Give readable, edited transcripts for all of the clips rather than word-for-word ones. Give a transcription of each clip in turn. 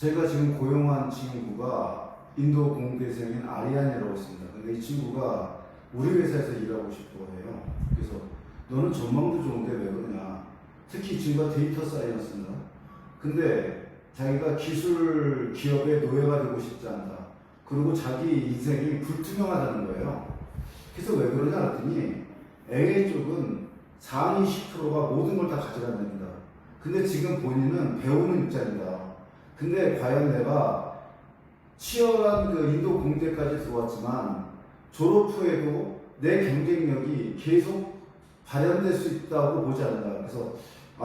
제가 지금 고용한 친구가 인도 공대생인 아리안이라고 있습니다. 근데 이 친구가 우리 회사에서 일하고 싶어 해요. 그래서 너는 전망도 좋은데 왜 그러냐. 특히 이 친구가 데이터 사이언스입니다. 근데 자기가 기술 기업의 노예가 되고 싶지 않다. 그리고 자기 인생이 불투명하다는 거예요. 그래서 왜 그러냐 했더니 AA 쪽은 상위 10%가 모든 걸 다 가져간답니다. 근데 지금 본인은 배우는 입장이다. 근데 과연 내가 치열한 그 인도 공대까지 들어왔지만 졸업 후에도 내 경쟁력이 계속 발현될 수 있다고 보지 않는다. 그래서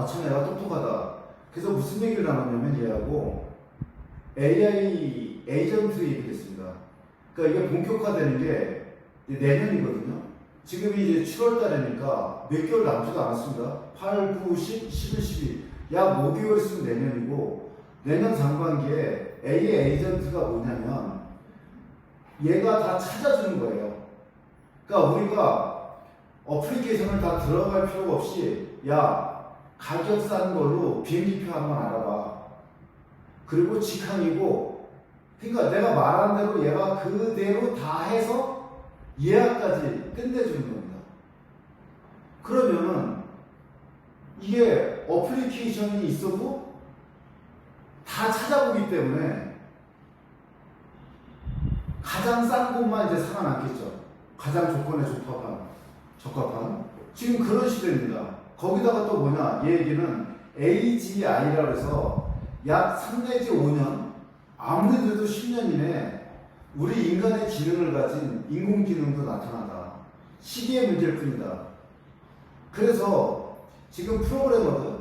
참 얘가 똑똑하다. 그래서 무슨 얘기를 나눴냐면 얘하고 AI 에이전트 얘기를 했습니다. 그러니까 이게 본격화되는 게 내년이거든요. 지금이 이제 7월 달이니까 몇 개월 남지도 않았습니다. 8, 9, 10, 11, 12. 약 5개월 있으면 내년이고, 내년 상반기에 AI 에이전트가 뭐냐면 얘가 다 찾아주는 거예요. 그러니까 우리가 어플리케이션을 다 들어갈 필요가 없이 야 가격 싼 걸로 비행기표 한번 알아봐. 그리고 직항이고, 그러니까 내가 말한 대로 얘가 그대로 다 해서 예약까지 끝내주는 겁니다. 그러면은 이게 어플리케이션이 있어도 다 찾아보기 때문에 가장 싼 곳만 이제 살아남겠죠. 가장 조건에 적합한 지금 그런 시대입니다. 거기다가 또 뭐냐, 얘 얘기는 AGI라고 해서 약 3 내지 5년, 아무리 그래도 10년 이내 우리 인간의 기능을 가진 인공지능도 나타난다. 시기의 문제일 뿐이다. 그래서 지금 프로그래머들,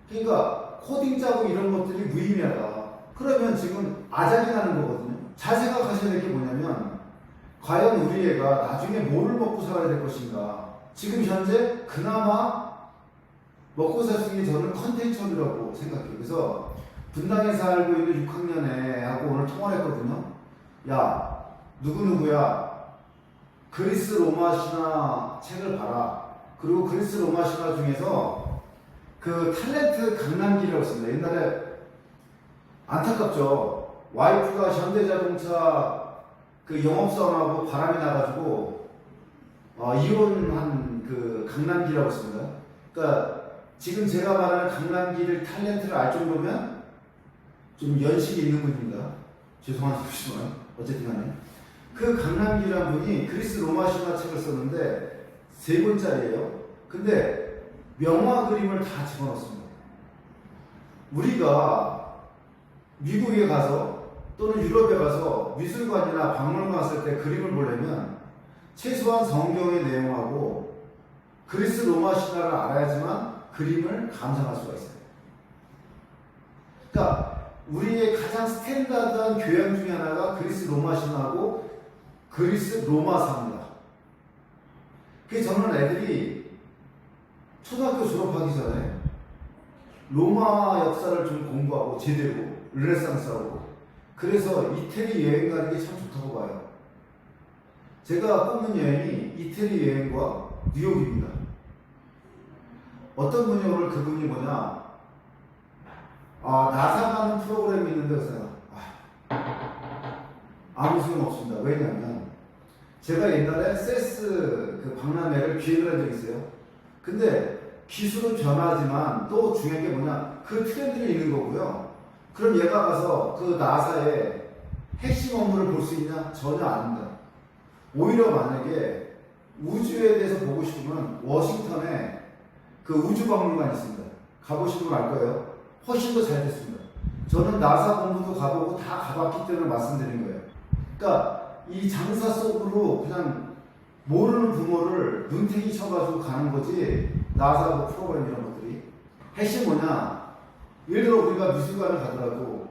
그러니까 코딩 짜고 이런 것들이 무의미하다. 그러면 지금 아작이 나는 거거든요. 잘 생각하셔야 될 게 뭐냐면 과연 우리 애가 나중에 뭐를 먹고 살아야 될 것인가. 지금 현재 그나마 먹고 살 수 있는 게 저는 컨텐츠업이라고 생각해요. 그래서 분당에 살고 있는 6학년 애하고 오늘 통화를 했거든요. 야, 누구누구야, 그리스 로마 신화 책을 봐라. 그리고 그리스 로마 신화 중에서 그 탤런트 강남기라고 있습니다. 옛날에 안타깝죠. 와이프가 현대자동차 그 영업사원하고 바람이 나가지고 이혼한 그 강남기라고 있습니다. 그러니까 지금 제가 말하는 강남기를 탤런트를 알 정도면 좀 연식이 있는 분입니다. 죄송한데 보시면 어쨌든 간에 그 강남기라는 분이 그리스 로마 신화 책을 썼는데 3권짜리예요. 근데 명화 그림을 다 집어넣습니다. 우리가 미국에 가서 또는 유럽에 가서 미술관이나 박물관 갔을 때 그림을 보려면 최소한 성경의 내용하고 그리스 로마 신화를 알아야지만 그림을 감상할 수가 있어요. 그러니까 우리의 가장 스탠다드한 교양 중에 하나가 그리스 로마 신화고 그리스 로마사입니다. 그래서 저는 애들이 초등학교 졸업하기 전에 로마 역사를 좀 공부하고 제대로 르네상스하고, 그래서 이태리 여행 가는 게 참 좋다고 봐요. 제가 꼽는 여행이 이태리 여행과 뉴욕입니다. 어떤 분이 오늘 그분이 뭐냐, 나사 가는 프로그램이 있는데 그래서 아무 소용 없습니다. 왜냐하면 제가 옛날에 세스 그 박람회를 기획을 한 적이 있어요. 근데 기술은 변하지만 또 중요한 게 뭐냐, 그 트렌드는 있는 거고요. 그럼 얘가 가서 그 나사의 핵심 업무를 볼 수 있냐? 전혀 아닙니다. 오히려 만약에 우주에 대해서 보고 싶으면 워싱턴에 그 우주박물관이 있습니다. 가보시면 알 거예요. 훨씬 더 잘 됐습니다. 저는 나사 공부도 가보고 다 가봤기 때문에 말씀드린 거예요. 그러니까 이 장사 속으로 그냥 모르는 부모를 눈탱이 쳐가지고 가는 거지, 나사 뭐 프로그램 이런 것들이. 핵심 뭐냐, 예를 들어 우리가 미술관을 가더라도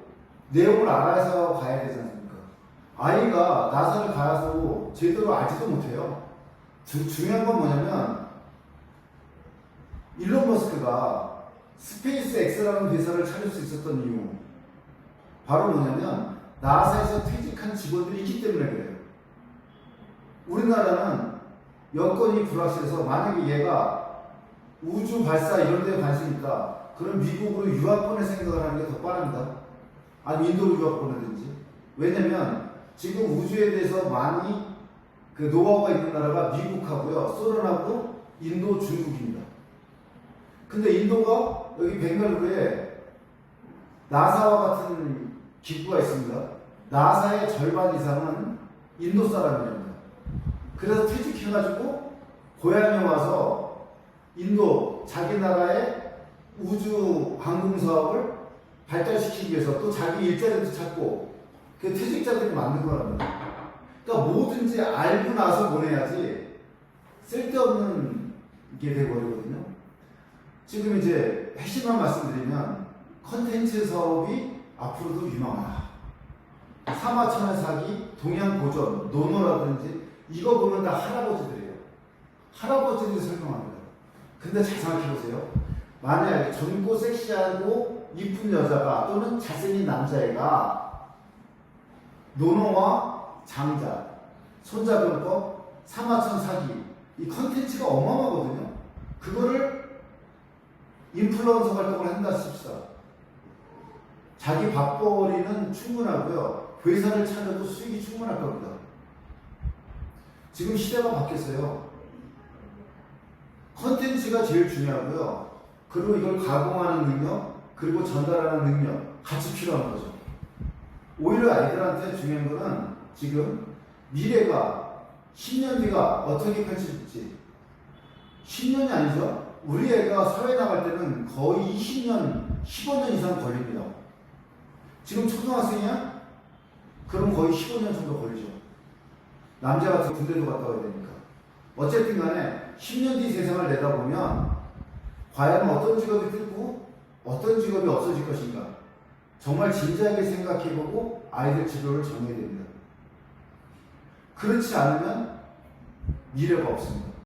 내용을 알아서 가야 되지 않습니까? 아이가 나사를 가서 제대로 알지도 못해요. 중요한 건 뭐냐면 일론 머스크가 스페이스 X라는 회사를 차릴 수 있었던 이유, 바로 뭐냐면 나사에서 퇴직한 직원들이 있기 때문에 그래요. 우리나라는 여건이 불확실해서 만약에 얘가 우주 발사 이런 데 관심이 있다, 그럼 미국으로 유학 보낼 생각을 하는 게 더 빠릅니다. 아니면 인도로 유학 보내든지. 왜냐면 지금 우주에 대해서 많이 그 노하우가 있는 나라가 미국하고요, 소련하고 인도, 중국입니다. 근데 인도가 여기 벵갈루루에 나사와 같은 기구가 있습니다. 나사의 절반 이상은 인도 사람이랍니다. 그래서 퇴직해가지고 고향에 와서 인도 자기 나라의 우주 항공 사업을 발달시키기 위해서 또 자기 일자리도 찾고 그 퇴직자들이 만든 거랍니다. 그러니까 뭐든지 알고 나서 보내야지 쓸데없는 게 돼버리거든요. 지금 이제 핵심만 말씀드리면 컨텐츠 사업이 앞으로도 유망하다. 사마천의 사기, 동양고전, 노노라든지 이거 보면 다 할아버지들이에요. 할아버지들이 설명합니다. 근데 잘 생각해보세요. 만약에 젊고 섹시하고 이쁜 여자가 또는 잘생긴 남자애가 노노와 장자, 손자병법, 사마천 사기 이 컨텐츠가 어마어마하거든요. 그거를 인플루언서 활동을 한다 싶시다. 자기 밥벌이는 충분하고요. 회사를 차려도 수익이 충분할 겁니다. 지금 시대가 바뀌었어요. 컨텐츠가 제일 중요하고요. 그리고 이걸 가공하는 능력, 그리고 전달하는 능력 같이 필요한 거죠. 오히려 아이들한테 중요한 거는 지금 미래가 10년 뒤가 어떻게 펼쳐질지 10년이 아니죠. 우리 애가 사회 나갈 때는 거의 20년, 15년 이상 걸립니다. 지금 초등학생이야? 그럼 거의 15년 정도 걸리죠. 남자 같은 군대도 갔다 와야 되니까. 어쨌든 간에 10년 뒤 세상을 내다보면 과연 어떤 직업이 뜨고 어떤 직업이 없어질 것인가 정말 진지하게 생각해보고 아이들 진로를 정해야 됩니다. 그렇지 않으면 미래가 없습니다.